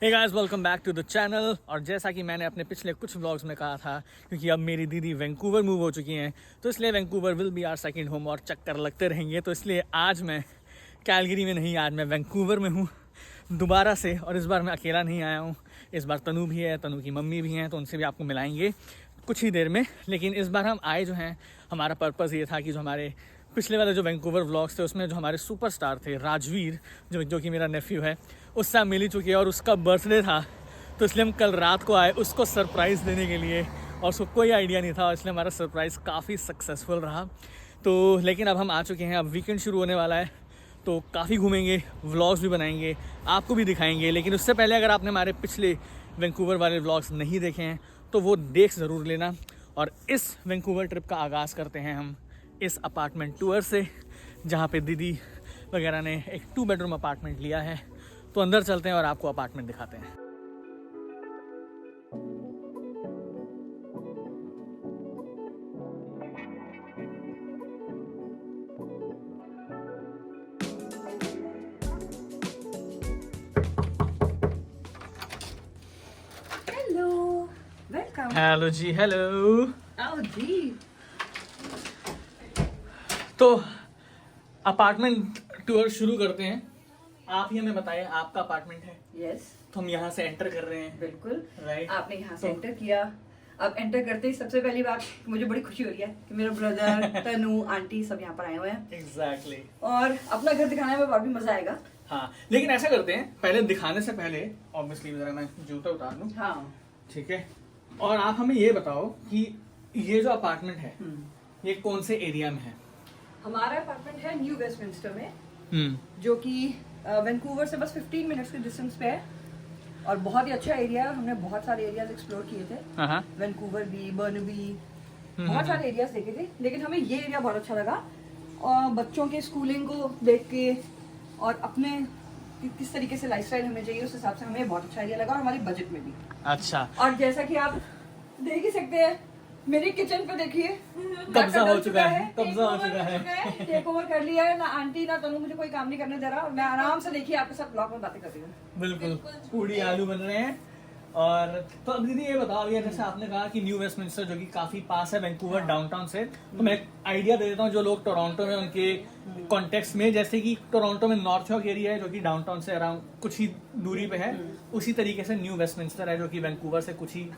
Hey guys welcome back to the channel. और जैसा कि मैंने अपने पिछले कुछ व्लॉग्स में कहा था, क्योंकि अब मेरी दीदी वैंकूवर मूव हो चुकी हैं, तो इसलिए Vancouver will be our second home और चक्कर लगते रहेंगे। तो इसलिए आज मैं कैलगरी में नहीं, आज मैं वैंकूवर में हूँ दोबारा से। और इस बार मैं अकेला नहीं आया हूँ, इस बार तनु भी है, तनु की मम्मी भी हैं, तो उनसे भी आपको मिलाएंगे कुछ ही देर में। लेकिन इस बार हम आए जो हैं, हमारा पर्पज़ ये था कि जो हमारे पिछले वाले जो वैंकूवर व्लॉग्स थे उसमें जो हमारे सुपरस्टार थे राजवीर, जो कि मेरा नेफ्यू है, उससे हम मिल ही चुके हैं और उसका बर्थडे था। तो इसलिए हम कल रात को आए उसको सरप्राइज़ देने के लिए, और उसको कोई आइडिया नहीं था, इसलिए हमारा सरप्राइज़ काफ़ी सक्सेसफुल रहा। तो लेकिन अब हम आ चुके हैं, अब वीकेंड शुरू होने वाला है, तो काफ़ी घूमेंगे, व्लॉग्स भी बनाएंगे, आपको भी दिखाएंगे। लेकिन उससे पहले अगर आपने हमारे पिछले वैंकूवर वाले व्लॉग्स नहीं देखे हैं तो वो देख ज़रूर लेना। और इस वैंकूवर ट्रिप का आगाज़ करते हैं हम इस अपार्टमेंट टूर से, जहाँ पे दीदी वगैरह ने एक 2 बेडरूम अपार्टमेंट लिया है। तो अंदर चलते हैं और आपको अपार्टमेंट दिखाते हैं। Hello, welcome. हेलो जी, हेलो। आओ जी। तो अपार्टमेंट टूर शुरू करते हैं। आप ही हमें बताइए, आपका अपार्टमेंट है, यस, तो हम यहाँ से एंटर कर रहे हैं। बिल्कुल। राइट। आपने यहाँ से तो- एंटर किया। अब एंटर करते ही सबसे पहली बात मुझे बड़ी खुशी हो रही है कि मेरा ब्रदर, तनु, आंटी सब यहाँ पर आए हुए हैं एग्जैक्टली। और अपना घर दिखाने में और भी मजा आएगा। हाँ, लेकिन ऐसा करते हैं, पहले दिखाने से पहले ऑब्वियसली जरा मैं जूता उतार लूँ। हाँ। ठीक है। और आप हमें ये बताओ कि ये जो अपार्टमेंट है ये कौन से एरिया में है? हमारा अपार्टमेंट है न्यू वेस्टमिंस्टर में, हम्म। जो कि वैंकूवर से बस 15 मिनट्स के डिस्टेंस पे है और बहुत ही अच्छा एरिया है। हमने बहुत सारे एरियाज एक्सप्लोर किए थे, हाँ। वैंकूवर भी, बर्नबी, बहुत सारे एरियाज देखे थे, लेकिन हमें ये एरिया बहुत अच्छा लगा। और बच्चों के स्कूलिंग को देख के और अपने किस तरीके से लाइफस्टाइल हमें चाहिए उस हिसाब से हमें बहुत अच्छा एरिया लगा, और हमारे बजट में भी। अच्छा। और जैसा कि आप देख ही सकते हैं, मेरी किचन पे देखिए कब्जा हो चुका है, कब्जा हो चुका है। टेक ओवर कर लिया है। ना आंटी ना तनु मुझे कोई काम नहीं करने दे रहा, और मैं आराम से देखिए आपके साथ ब्लॉग में बातें कर रही हूँ। बिल्कुल पूड़ी आलू बन रहे हैं। और तो अब दीदी ये बताओ, ये जैसे आपने कहा कि न्यू वेस्टमिंस्टर जो कि काफी पास है वैंकूवर डाउनटाउन से, तो मैं आइडिया दे देता हूँ जो लोग टोरंटो में, उनके कॉन्टेक्स्ट में, जैसे कि टोरंटो में नॉर्थ चौक एरिया है जो कि डाउनटाउन से अराउंड कुछ ही दूरी पे है, उसी तरीके से न्यू वेस्टमिंस्टर है जो कि वैंकूवर से कुछ ही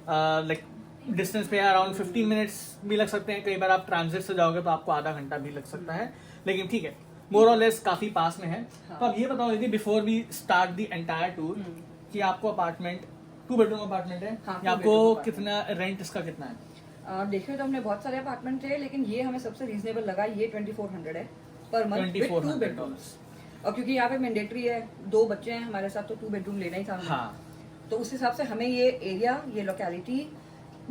लाइक डिस्टेंस पे है। अराउंड 15 मिनट्स भी लग सकते हैं, कई बार आप ट्रांजिट से जाओगे तो आपको आधा घंटा भी लग सकता है, लेकिन ठीक है, मोर और लेस काफी पास में है। तो अब ये बताओ दीदी, before we start the entire tour, कि आपको अपार्टमेंट 2 बेडरूम अपार्टमेंट है, हाँ, या 2 आपको bedroom कितना रेंट इसका कितना है? देखिए तो हमने बहुत सारे अपार्टमेंट थे, लेकिन ये हमें सबसे रीजनेबल लगा। ये 2400 है पर मंथ, 2400 2 बेडरूम्स। और क्योंकि यहाँ पे मैंडेटरी है, 2 बच्चे हैं हमारे साथ, तो 2 बेडरूम लेना ही था हमें। हाँ। तो उस हिसाब से हमें ये एरिया, ये लोकेलिटी,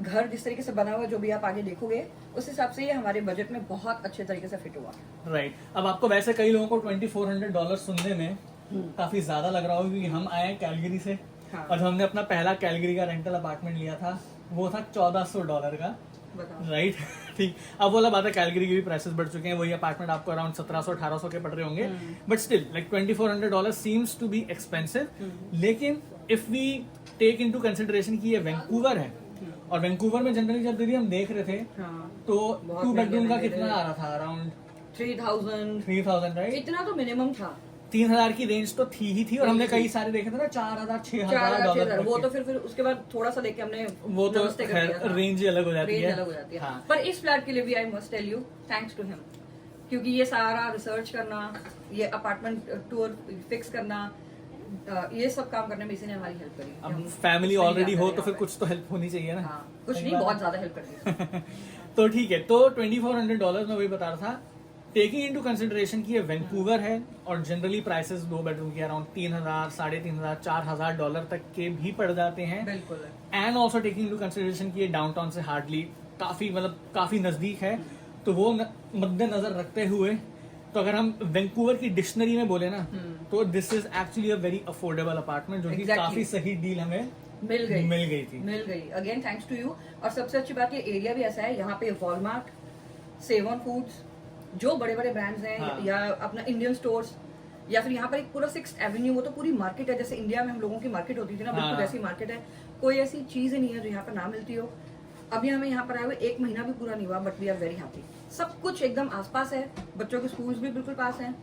घर जिस तरीके से बना हुआ जो भी आप आगे देखोगे, उस हिसाब से ये हमारे बजट में बहुत अच्छे तरीके से फिट हुआ। राइट। अब आपको वैसे कई लोगों को $2400 सुनने में काफी ज्यादा लग रहा होगा, क्योंकि हम आए कैलगरी से। हाँ। और हमने अपना पहला कैलगरी का रेंटल अपार्टमेंट लिया था, वो था $1400 का। बताओ। राइट। ठीक। अब वाला बात है, कैलगरी के भी प्राइसेस बढ़ चुके हैं, वही अपार्टमेंट आपको अराउंड 1700-1800 के पड़ रहे होंगे, but still like $2400 seems to be expensive. लेकिन if we take into consideration कि ये वैंकूवर है, और वैंकूवर में जनरली जब दीदी हम देख रहे थे, हाँ। तो बहुत 2 बेडरूम का महंगे कितना आ रहा था? Around 3000, 3000, right. इतना तो मिनिमम था। 3000 की रेंज तो थी ही थी, और हमने कई सारे देखे थे ना, $4000-$6000 वो तो फिर उसके बाद थोड़ा सा देख के हमने वो तो नमस्ते कर दिया था। रेंज ही अलग हो जाती रेंज है। अलग हो जाती है। हाँ। पर इस फ्लैट के लिए भी I must tell you thanks to him, क्योंकि ये सारा रिसर्च करना, ये अपार्टमेंट टूर फिक्स करना, ये सब काम करने में इसी ने हमारी हेल्प करी। अब फैमिली ऑलरेडी हो तो फिर कुछ तो हेल्प होनी चाहिए ना। हाँ, कुछ नहीं, बहुत ज्यादा हेल्प कर दी। तो ठीक है, तो $2400 में वही बता रहा था, टेकिंग इनटू कंसिडरेशन कि ये वैंकूवर है, और जनरली प्राइसेस 2 बेडरूम के अराउंड $3000, $3500, $4000 तक के भी पड़ जाते हैं। बिल्कुल। And also taking into consideration कि ये डाउनटाउन से हार्डली काफी नजदीक है, तो वो मद्देनजर रखते हुए, तो अगर हम वैंकूवर की डिक्शनरी में बोले ना, तो this is actually a very affordable apartment, जो कि काफी सही डील हमें मिल गई थी। Again thanks to you. और सबसे अच्छी बात, ये एरिया भी ऐसा है, यहाँ पे वॉलमार्ट, सेवन फूड्स, जो बड़े बड़े ब्रांड्स हैं, हाँ। या अपना इंडियन स्टोर्स, या फिर यहाँ पर एक पूरा 6th एवेन्यू, वो तो पूरी मार्केट है, जैसे इंडिया में हम लोगों की मार्केट होती थी ना, बिल्कुल हाँ। वैसी मार्केट है। कोई ऐसी चीज ही नहीं है जो यहाँ पर ना मिलती हो। अभी हमें यहाँ पर आए हुए 1 महीना भी पूरा नहीं हुआ, but we are very happy. सब कुछ एकदम आसपास है, बच्चों के स्कूल्स भी बिल्कुल पास हैं,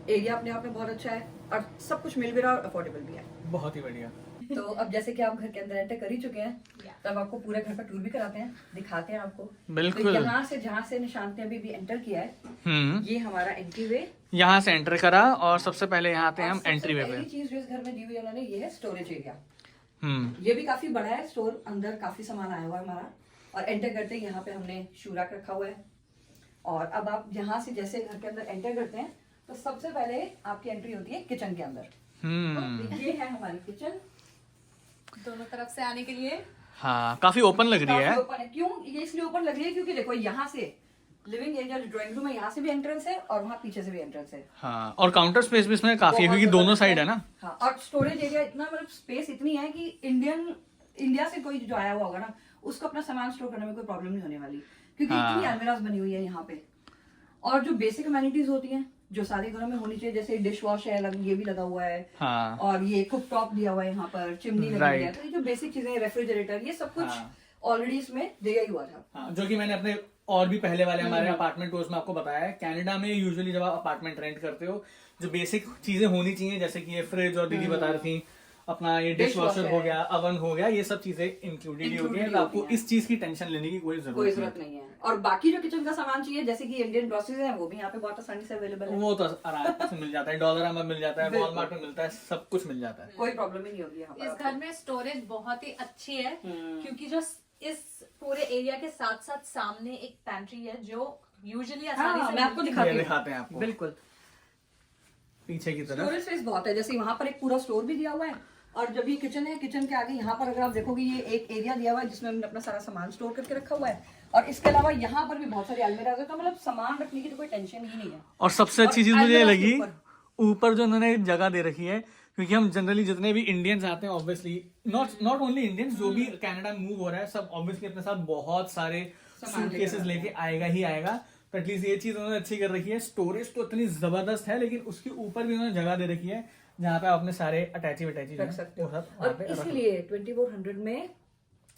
एरिया अपने आप में बहुत अच्छा है, और सब कुछ मिल भी रहा है और अफोर्डेबल भी है। बहुत ही बढ़िया। तो अब जैसे कि आप घर के अंदर एंटर कर ही चुके हैं, तब आपको पूरे घर का टूर भी कराते हैं, दिखाते हैं आपको। बिल्कुल। तो यहाँ से जहाँ से निशांत ने अभी भी एंटर किया है, ये हमारा एंट्री वे। यहाँ से एंटर करा और सबसे पहले यहाँ आते हैं हम एंट्री वे पे। पहली चीज जो इस घर में दी हुई है उन्होंने, ये है स्टोरेज एरिया। हम्म। ये भी काफी बड़ा है, स्टोर अंदर काफी सामान आया हुआ है हमारा। और एंटर करते ही यहाँ पे हमने शू रैक रखा हुआ है। और अब आप यहाँ से जैसे घर के अंदर एंटर करते हैं, तो सबसे पहले आपकी एंट्री होती है किचन के अंदर। ये है हमारी किचन, दोनों तरफ से आने के लिए। हाँ, काफी ओपन लग रही है। काफी ओपन है। क्यों ये इसलिए ओपन लग रही है? क्योंकि देखो यहाँ से लिविंग एरिया जो ड्राइंग रूम है, यहाँ से भी एंट्रेंस है और वहाँ पीछे से भी एंट्रेंस है। हाँ, और काउंटर स्पेस भी इसमें काफी है बहुत क्योंकि दोनों जबरदस्त साइड है ना। हाँ, और स्टोरेज एरिया इतना, मतलब स्पेस इतनी है कि इंडिया से कोई जो आया हुआ होगा ना, उसको अपना सामान स्टोर करने में कोई प्रॉब्लम नहीं होने वाली, क्योंकि इतनी अलमीराज बनी हुई है यहाँ पे। और जो बेसिक अमेनिटीज होती हैं जो सारे घरों में होनी चाहिए, जैसे डिश वॉश है, ये भी लगा हुआ है। हाँ। और ये कुक टॉप दिया हुआ है, यहाँ पर चिमनी लगी हुई है। तो ये जो बेसिक चीजें, रेफ्रिजरेटर, ये सब कुछ ऑलरेडी इसमें दिया ही हुआ था। हाँ, जो कि मैंने अपने और भी पहले वाले हमारे अपार्टमेंट टूर्स में आपको बताया है। कनाडा में यूजुअली जब आप अपार्टमेंट रेंट करते हो, जो बेसिक चीजें होनी चाहिए, जैसे कि ये फ्रिज और दीदी बता रही थी, अपना ये डिश वॉशर हो गया, अवन हो गया, ये सब चीजें इंक्लूडेड ही होती है। तो आपको इस चीज की टेंशन लेने की कोई जरूरत नहीं है। और बाकी जो किचन का सामान चाहिए, जैसे कि इंडियन ग्रोसरीज है, वो भी यहाँ पे बहुत आसानी से अवेलेबल है। वो तो आराम से मिल जाता है, डॉलर में मिल जाता है, वॉलमार्ट में मिलता है, सब कुछ मिल जाता है, कोई प्रॉब्लम ही नहीं होगी यहाँ पर। इस घर में स्टोरेज बहुत ही अच्छी है, क्योंकि जो इस पूरे एरिया के साथ साथ सामने एक पैंट्री है जो यूजुअली आसानी से मैं आपको दिखाती दिखाते हैं आपको बिल्कुल पीछे की तरफ। स्टोरेज स्पेस बहुत है, जैसे वहाँ पर एक पूरा स्टोर भी दिया हुआ है। और जब ये किचन है, किचन के आगे यहाँ पर अगर आप देखोगे, ये एक एरिया दिया हुआ है जिसमें हमने अपना सारा सामान स्टोर करके रखा हुआ है। और इसके अलावा यहाँ पर भी बहुत सारी अलमीराज है, तो मतलब सामान रखने की तो कोई टेंशन ही नहीं है। और सबसे अच्छी चीज मुझे ये अलमीरा लगी, के ऊपर जो उन्होंने जगह दे रखी है, क्योंकि हम जनरली जितने भी इंडियंस आते हैं, ऑब्वियसली नॉट ओनली इंडियंस, जो भी कनाडा में मूव हो रहा है, सब ऑब्वियसली अपने साथ बहुत सारे सूटकेसेस लेके आएगा ही आएगा। तो एटलीस्ट ये चीज उन्होंने अच्छी कर रखी है। स्टोरेज तो इतनी जबरदस्त है, लेकिन उसके ऊपर भी उन्होंने जगह दे रखी है जहाँ पे आप अपने सारे अटैची रख सकते हो। सब और इसीलिए 2400 में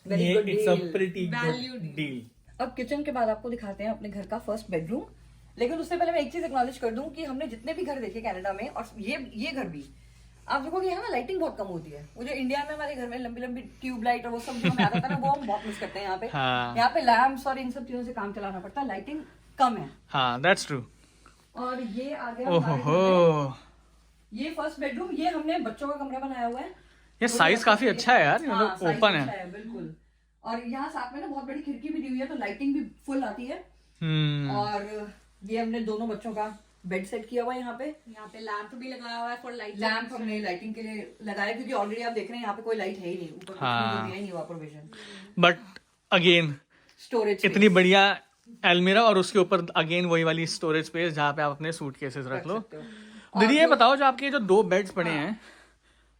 वेरी ये good it's a deal. Pretty good deal. अब किचन के बाद आपको दिखाते हैं अपने घर का फर्स्ट बेडरूम। लेकिन उससे पहले मैं एक चीज एक्नॉलेज कर दूं कि हमने जितने भी घर देखे कनाडा में, और ये घर भी, आप देखोगे यहाँ ना लाइटिंग बहुत कम होती है। वो जो इंडिया में हमारे घर में लंबी लंबी ट्यूब लाइट और वो सब जो हमें आता था ना, वो हम बहुत मिस करते हैं यहाँ पे। यहाँ पे लैम्प्स और इन सब चीजों से काम चलाना पड़ता है, लाइटिंग कम है। हाँ, दैट्स ट्रू। और ये आ गया ओहो, ये फर्स्ट बेडरूम। ये हमने बच्चों का कमरा बनाया हुआ है। ये साइज काफी अच्छा है यार, हाँ, मतलब ओपन है बिल्कुल। और यहाँ साथ में ना बहुत बड़ी खिड़की भी दी हुई है, तो लाइटिंग भी फुल आती है। और ये हमने दोनों बच्चों का बेड सेट किया हुआ है यहाँ पे। यहाँ पे लैंप भी लगाया हुआ है फॉर लाइट। लैंप हमने लाइटिंग के लिए लगाया, क्योंकि ऑलरेडी आप देख रहे हैं यहाँ पे कोई लाइट है ही नहीं, ऊपर दिया ही नहीं हुआ प्रोविजन। बट अगेन स्टोरेज इतनी बढ़िया अलमीरा, और उसके ऊपर अगेन वही वाली स्टोरेज स्पेस जहाँ पे आप अपने सूटकेसेस रख लो। दीदी ये बताओ, जो आपके जो 2 बेड्स पड़े हैं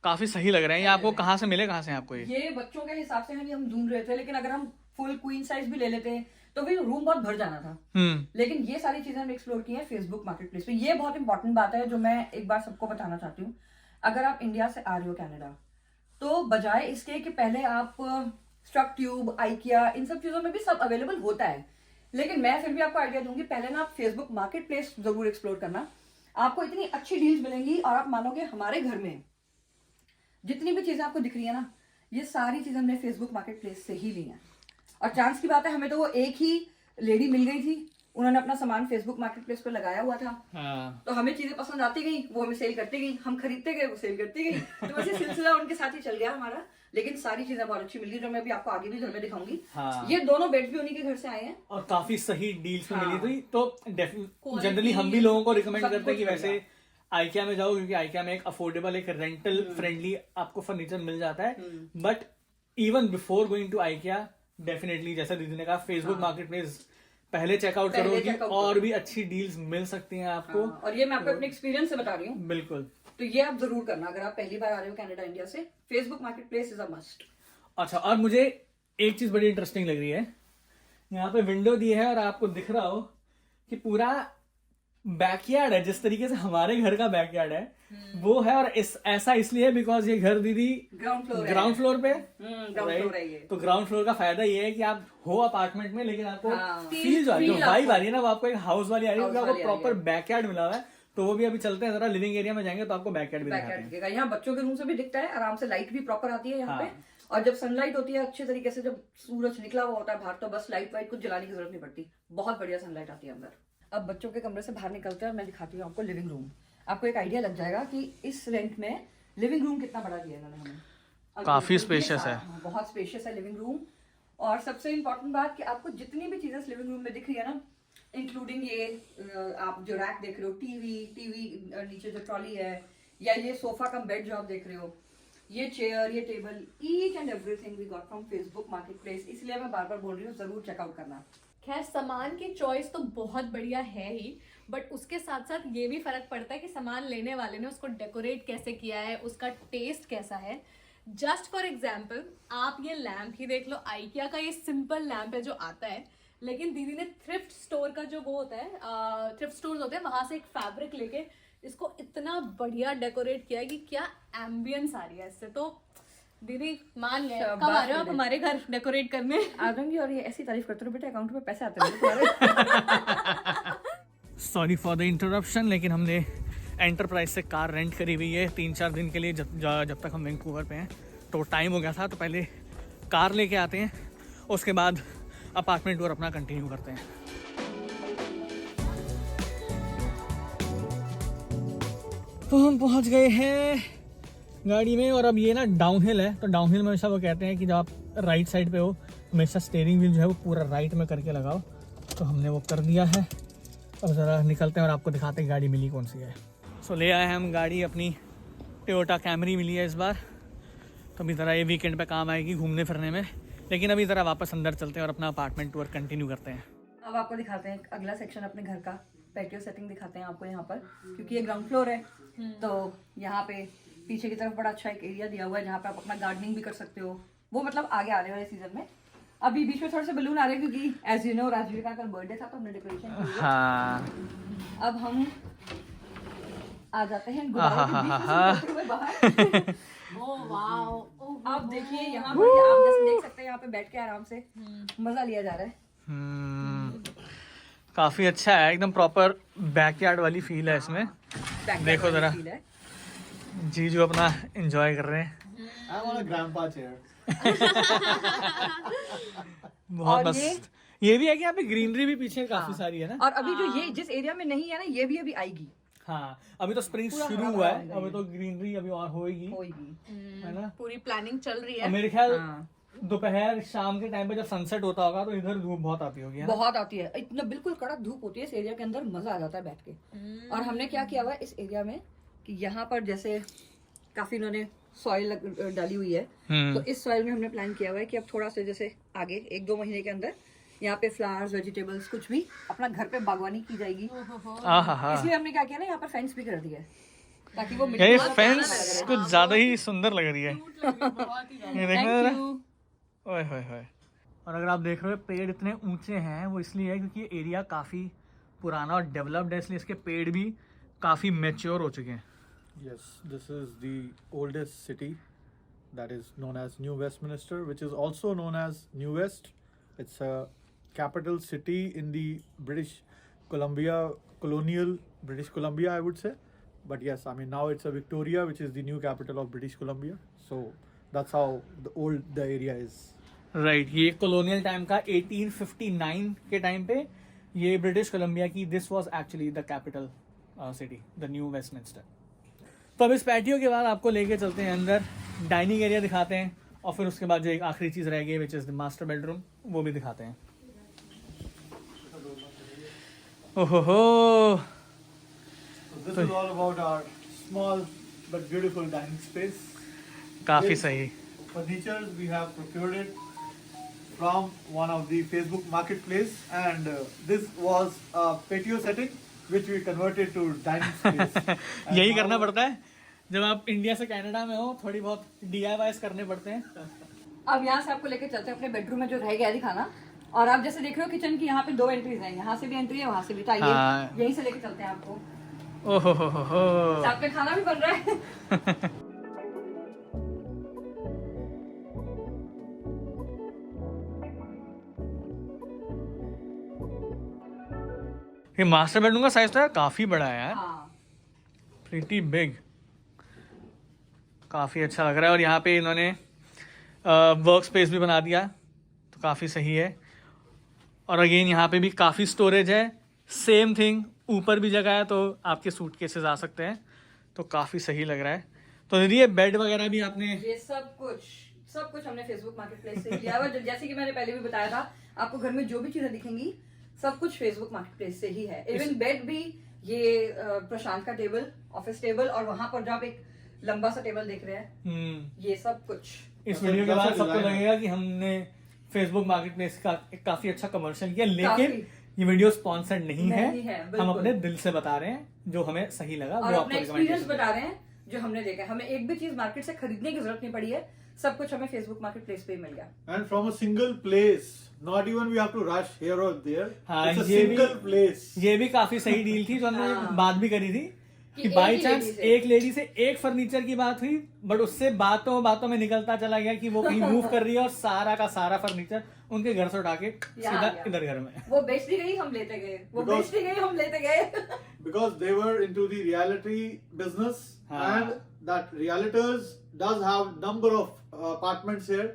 काफी सही लग रहे हैं, ये आपको कहाँ से मिले, कहाँ से आपको ये बच्चों के हिसाब से हम ढूंढ रहे थे, लेकिन अगर हम फुल क्वीन साइज भी ले लेते तो भी रूम बहुत भर जाना था। लेकिन ये सारी चीजें हमने एक्सप्लोर की हैं फेसबुक मार्केट प्लेस पे। ये बहुत इंपॉर्टेंट बात है जो मैं एक बार सबको बताना चाहती हूँ। अगर आप इंडिया से आ रहे हो कनाडा, तो बजाय इसके कि पहले आप स्ट्रक ट्यूब, आइकिया, इन सब चीजों में भी सब अवेलेबल होता है, लेकिन मैं फिर भी आपको आइडिया दूंगी, पहले ना आप फेसबुक मार्केट प्लेस जरूर एक्सप्लोर करना। आपको इतनी अच्छी डील्स मिलेंगी, और आप मानोगे हमारे घर में जितनी भी चीजें आपको दिख रही है ना, ये सारी चीजें हमने फेसबुक मार्केट प्लेस से ही ली हैं। और चांस की बात है, हमें तो वो एक ही लेडी मिल गई थी, उन्होंने अपना सामान फेसबुक मार्केट प्लेस पर लगाया हुआ था। तो हमें चीजें पसंद आती गई, वो हमें सेल करती गई, हम खरीदते गए, वो सेल करती गई। तो वैसे सिलसिला उनके साथ ही चल गया हमारा। लेकिन सारी चीजें बहुत अच्छी मिल गई, जो मैं अभी आपको आगे भी घर में दिखाऊंगी। ये दोनों बेड्स भी उन्हीं के घर से आए हैं, और काफी सही डील्स में मिली थी। तो जनरली हम भी लोगों को रिकमेंड करते हैं कि वैसे आइकिया में जाओ, क्योंकि आइकिया में एक अफोर्डेबल, एक रेंटल फ्रेंडली आपको फर्नीचर मिल जाता है। But even before going to IKEA, definitely जैसा दीदी ने कहा, फेसबुक मार्केट प्लेस पहले चेकआउट करोगे और भी अच्छी डील्स मिल सकती हैं आपको। और ये मैं आपको अपने एक्सपीरियंस से बता रही हूँ। बिल्कुल। तो ये आप जरूर करना अगर आप पहली बार आ रहे हो कनाडा इंडिया से। Facebook market place is a must. अच्छा, और मुझे एक चीज बड़ी इंटरेस्टिंग लग रही है, यहाँ पे विंडो दी है और आपको दिख रहा हो कि पूरा बैकयार्ड है, जिस तरीके से हमारे घर का बैकयार्ड है, वो है। और ऐसा इसलिए बिकॉज ये घर दीदी ग्राउंड फ्लोर पे ग्राउंड है ये। तो ग्राउंड फ्लोर का फायदा ये है कि आप हो अपार्टमेंट में, लेकिन आपको हाँ। फील जो feel वाइब आ रही है ना, वो आपको एक हाउस वाली आ रही है, House क्योंकि आपको वाली आ रही प्रॉपर है। बैकयार्ड मिला हुआ है। तो वो भी अभी चलते हैं जरा लिविंग एरिया में जाएंगे तो आपको बैकयार्ड भी दिखाते बैकयार्ड हैं। दिखेगा। यहाँ बच्चों के रूम से भी दिखता है आराम से, लाइट भी प्रॉपर आती है यहाँ हाँ। पे। और जब सनलाइट होती है अच्छे तरीके से, जब सूरज निकला हुआ होता है बाहर, तो बस लाइट वाइट कुछ जलाने की जरूरत नहीं पड़ती, बहुत बढ़िया सनलाइट आती है अंदर। अब बच्चों के कमरे से बाहर निकलते हैं और मैं दिखाती हूँ आपको लिविंग रूम। आपको एक आइडिया लग जाएगा कि इस रेंट में लिविंग रूम कितना बड़ा दिया इन्होंने हमें। अब काफी ये spacious सारा- है। हाँ, बहुत स्पेशियस है लिविंग रूम। और सबसे इम्पोर्टेंट बात कि आपको जितनी भी चीजें लिविंग रूम में दिख रही है ना, इंक्लूडिंग ये आप जो रैक देख रहे हो, टीवी नीचे जो ट्रॉली है, या ये सोफा कम बेड जो आप देख रहे हो, ये चेयर, ये table, each and everything we got from Facebook marketplace. इसलिए मैं बार बार बोल रही हूँ, जरूर चेकआउट करना। खैर सामान की चॉइस तो बहुत बढ़िया है ही, बट उसके साथ साथ ये भी फर्क पड़ता है कि सामान लेने वाले ने उसको डेकोरेट कैसे किया है, उसका टेस्ट कैसा है। जस्ट फॉर एग्जाम्पल आप ये लैम्प ही देख लो, आइकिया का ये सिंपल लैम्प है जो आता है, लेकिन दीदी ने थ्रिफ्ट स्टोर का जो वो होता है, थ्रिफ्ट स्टोर्स होते हैं, वहां से एक फैब्रिक लेके इसको इतना बढ़िया डेकोरेट किया है कि क्या एम्बियंस आ रही है इससे। तो दीदी मान गए, कब आ रहे हो आप हमारे घर डेकोरेट करने? आ जाऊंगी। और ये ऐसी तारीफ करते रहो बेटा, अकाउंट में पैसे आते रहे तुम्हारे। सॉरी फॉर द इंटरप्शन, लेकिन हमने एंटरप्राइज से कार रेंट करी हुई है 3-4 दिन के लिए, जब तक हम वैंकूवर पे हैं। तो टाइम हो गया था, तो पहले कार लेके आते हैं, उसके बाद अपार्टमेंट टूर अपना कंटिन्यू करते हैं। तो हम पहुंच गए हैं गाड़ी में, और अब ये ना डाउनहिल है, तो डाउनहिल में हमेशा वो कहते हैं कि जब आप राइट साइड पे हो हमेशा स्टीयरिंग व्हील जो है वो पूरा राइट में करके लगाओ। तो हमने वो कर दिया है। अब ज़रा निकलते हैं और आपको दिखाते हैं गाड़ी मिली कौन सी है। सो ले आए हैं हम गाड़ी, अपनी टोयोटा कैमरी मिली है इस बार। तो अभी ज़रा ये वीकेंड पे काम आएगी घूमने फिरने में, लेकिन अभी ज़रा वापस अंदर चलते हैं और अपना अपार्टमेंट टूर कंटिन्यू करते हैं। अब आपको दिखाते हैं अगला सेक्शन अपने घर का, पैटियो सेटिंग दिखाते हैं आपको यहाँ पर, क्योंकि ये ग्राउंड फ्लोर है। तो यहाँ पे पीछे की तरफ बड़ा अच्छा एक एरिया दिया हुआ है जहाँ पे आप अपना गार्डनिंग भी कर सकते हो। वो मतलब आगे आने वाले सीजन में। अभी बीच में थोड़े से बलून आ रहे हैं क्योंकि एज यू नो राजवीर का कल बर्थडे था, तो हमने डेकोरेशन की है। हाँ, अब हम आ जाते हैं गुब्बारों के बीच में से निकलते हुए बाहर। ओह वाओ, ओह आप देखिए यहाँ पर, ये आप जैसे देख सकते हैं यहाँ पे बैठ के आराम से मजा लिया जा रहा है। काफ़ी अच्छा है, एकदम प्रॉपर बैकयार्ड वाली फील है इसमें। देखो ज़रा जीजू अपना एंजॉय कर रहे हैं। I want a grandpa chair. बहुत और मस्त। ये भी है कि यहाँ पे ग्रीनरी भी पीछे काफी सारी है ना। और अभी जो ये जिस एरिया में नहीं है ना, ये भी अभी आएगी। हाँ, अभी तो स्प्रिंग पूरा शुरू हरा हुआ भरा है, अभी तो ग्रीनरी अभी और होएगी, है ना। पूरी प्लानिंग चल रही और है। मेरे ख्याल हाँ। दोपहर शाम के टाइम पे जब सनसेट होता होगा तो इधर धूप बहुत आती होगी, है ना? बहुत आती है, इतना बिल्कुल कड़क धूप होती है इस एरिया के अंदर, मजा आ जाता है बैठ के। और हमने क्या किया हुआ है इस एरिया में कि यहाँ पर जैसे काफी इन्होंने सॉइल डाली हुई है, तो इस सॉइल में हमने प्लान किया हुआ है कि अब थोड़ा सा जैसे आगे 1-2 महीने के अंदर यहाँ पे फ्लावर्स, वेजिटेबल्स, कुछ भी अपना घर पे बागवानी की जाएगी। आहा, इसलिए हमने क्या किया ना, यहाँ पर फेंस भी कर दिया है ताकि वो ये वाला फेंस प्यारा लगे। कुछ ज्यादा ही सुंदर लग रही है। ये देखना जरा, Thank you। ओए होए होए। और अगर आप देख रहे हो पेड़ इतने ऊंचे हैं, वो इसलिए है क्योंकि ये एरिया काफी पुराना और डेवलप्ड है, इसलिए इसके पेड़ भी काफी मैच्योर हो चुके हैं। Yes, this is the oldest city that is known as New Westminster, which is also known as New West. It's a capital city in the British Columbia, colonial British Columbia, I would say. But yes, I mean now it's a Victoria, which is the new capital of British Columbia. So that's how the area is. Right, ये colonial time का 1859 के time पे ये British Columbia की this was actually the capital city, the new Westminster. तो अब इस patio के बाद आपको लेके चलते हैं अंदर, डाइनिंग एरिया दिखाते हैं, और फिर उसके बाद जो एक आखिरी चीज़ रह गई which is the master bedroom, वो भी दिखाते हैं। ओहो, So this is all about our small but beautiful dining space. काफ़ी Yes. सही। Furnitures we have procured it from one of the Facebook marketplace, and this was a patio setting which we converted to dining space. And यही now- करना पड़ता है जब आप India से Canada में हो, थोड़ी बहुत DIYs करने पड़ते हैं। अब यहाँ से आपको लेके चलते हैं अपने बेडरूम में जो रह गया दिखाना। और आप जैसे देख रहे हो किचन की यहाँ पे 2 एंट्रीज हैं, यहाँ से भी एंट्री है, वहाँ से भी। तो आइए हाँ। यहीं से लेके चलते हैं आपको। ओहो हो। साथ में खाना भी बन रहा है। ये मास्टर बेडरूम का साइज तो यार काफी बड़ा है यार, हाँ प्रीटी बिग, काफी अच्छा लग रहा है। और यहाँ पे इन्होंने वर्क स्पेस भी बना दिया, तो काफी सही है। और अगेन यहाँ पे भी काफी स्टोरेज है, सेम थिंग, ऊपर भी जगह है तो आपके सूटकेसेस आ सकते हैं, तो काफी सही लग रहा है। तो दीदी ये बेड वगैरह भी आपने, ये सब कुछ हमने फेसबुक मार्केट प्लेस से लिया हुआ। जैसे कि मैंने पहले भी बताया था, आपको घर में जो भी चीजें दिखेंगी सब कुछ फेसबुक मार्केट प्लेस से ही है। इवन बेड भी, ये प्रशांत का टेबल, ऑफिस टेबल, और वहां पर जो आप एक लंबा सा टेबल देख रहे हैं, ये सब कुछ। इस वीडियो के बाद सबको लगेगा कि हमने फेसबुक मार्केट प्लेस का एक काफी अच्छा कमर्शियल किया, लेकिन ये वीडियो स्पॉन्सर्ड नहीं है, हम अपने दिल से बता रहे हैं जो हमें सही लगा, और वो अपना आपको एक्सपीरियंस रिकमेंड बता रहे हैं जो हमने देखा है। हमें एक भी चीज मार्केट से खरीदने की जरूरत नहीं पड़ी है, सब कुछ हमें फेसबुक मार्केट प्लेस पे ही मिल गया। And from a single place, not even we have to rush here or there. हाँ, It's a ये भी- single place. ये भी काफी सही डील थी जो हमने हाँ। बात भी करी थी कि कि बाई एक ही चांस lady से। एक लेडी से एक फर्नीचर की बात हुई, बट उससे बातों में निकलता चला गया कि वो कहीं मूव कर रही है और सारा का सारा फर्नीचर उनके घर से उठा के सीधा यहाँ। इधर घर में। वो बेचती गई, हम लेते गए, वो Because- बेचती गई, हम लेते गए। Because they were into the reality business, हाँ। and that realtors does have number of apartments here,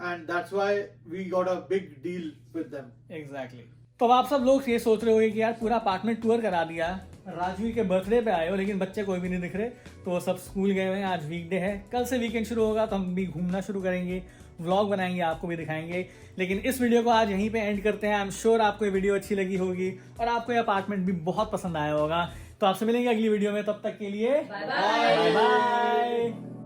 and that's why we got a big deal with them. Exactly. तो अब आप सब लोग ये सोच रहे होंगे कि यार पूरा अपार्टमेंट टूर करा दिया, राजवीर के बर्थडे पे आए हो लेकिन बच्चे कोई भी नहीं दिख रहे, तो वो सब स्कूल गए हुए हैं, आज वीकडे है, कल से वीकेंड शुरू होगा तो हम भी घूमना शुरू करेंगे, व्लॉग बनाएंगे, आपको भी दिखाएंगे। लेकिन इस वीडियो को आज यहीं पे एंड करते हैं। आई एम श्योर आपको ये वीडियो अच्छी लगी होगी और आपको ये अपार्टमेंट भी बहुत पसंद आया होगा। तो आपसे मिलेंगे अगली वीडियो में, तब तक के लिए बाय बाय। बाय।